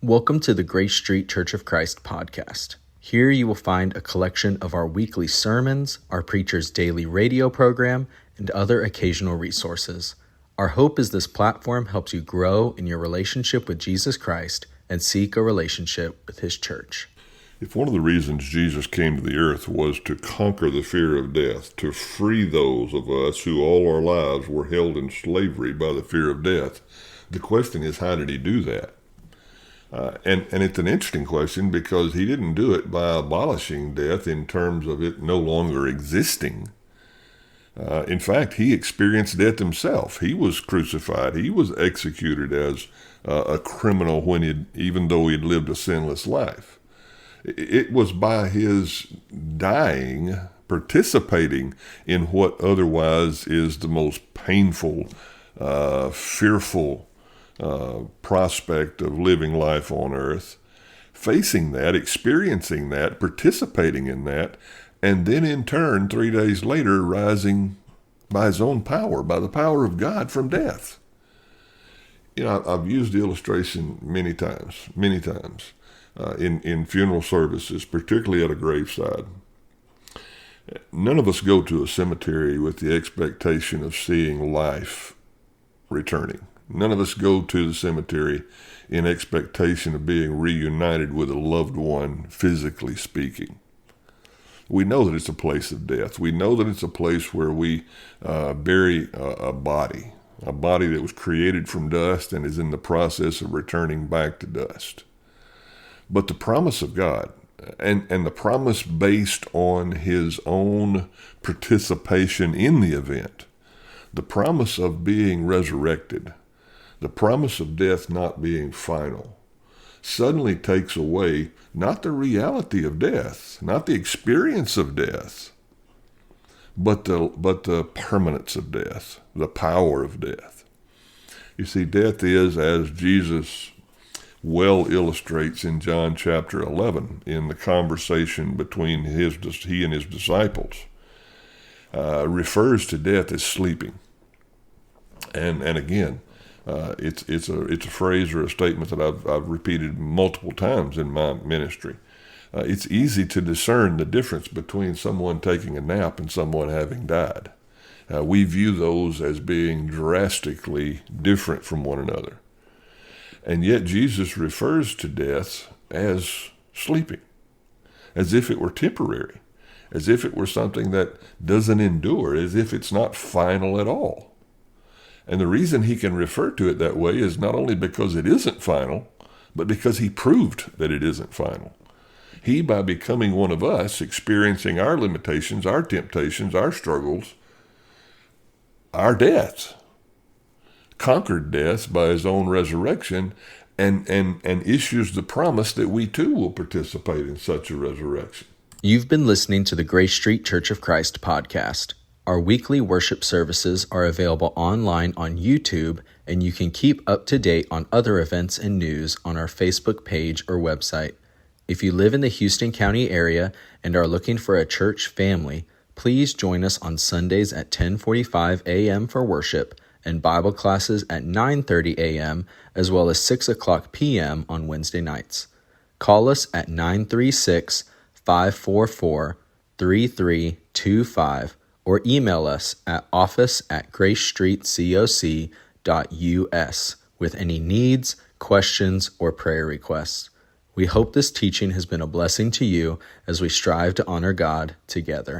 Welcome to the Grace Street Church of Christ podcast. Here you will find a collection of our weekly sermons, our preacher's daily radio program, and other occasional resources. Our hope is this platform helps you grow in your relationship with Jesus Christ and seek a relationship with His church. If one of the reasons Jesus came to the earth was to conquer the fear of death, to free those of us who all our lives were held in slavery by the fear of death, the question is, how did He do that? And it's an interesting question because He didn't do it by abolishing death in terms of it no longer existing. In fact, He experienced death Himself. He was crucified. He was executed as a criminal even though He had lived a sinless life. It was by His dying, participating in what otherwise is the most painful, fearful prospect of living life on earth, facing that, experiencing that, participating in that, and then in turn, 3 days later, rising by His own power, by the power of God from death. You know, I've used the illustration many times, in funeral services, particularly at a graveside. None of us go to a cemetery with the expectation of seeing life returning. None of us go to the cemetery in expectation of being reunited with a loved one, physically speaking. We know that it's a place of death. We know that it's a place where we bury a body that was created from dust and is in the process of returning back to dust. But the promise of God, and the promise based on His own participation in the event, the promise of being resurrected, the promise of death not being final, suddenly takes away not the reality of death, not the experience of death, but the permanence of death, the power of death. You see, death is, as Jesus well illustrates in John chapter 11, in the conversation between he and His disciples, refers to death as sleeping. And again, it's a phrase or a statement that I've repeated multiple times in my ministry. It's easy to discern the difference between someone taking a nap and someone having died. We view those as being drastically different from one another. And yet Jesus refers to death as sleeping, as if it were temporary, as if it were something that doesn't endure, as if it's not final at all. And the reason He can refer to it that way is not only because it isn't final, but because He proved that it isn't final. He, by becoming one of us, experiencing our limitations, our temptations, our struggles, our death, conquered death by His own resurrection, and issues the promise that we too will participate in such a resurrection. You've been listening to the Grace Street Church of Christ podcast. Our weekly worship services are available online on YouTube, and you can keep up to date on other events and news on our Facebook page or website. If you live in the Houston County area and are looking for a church family, please join us on Sundays at 10:45 a.m. for worship and Bible classes at 9:30 a.m. as well as 6 o'clock p.m. on Wednesday nights. Call us at 936-544-3325 or email us at office@gracestreetcoc.us with any needs, questions, or prayer requests. We hope this teaching has been a blessing to you as we strive to honor God together.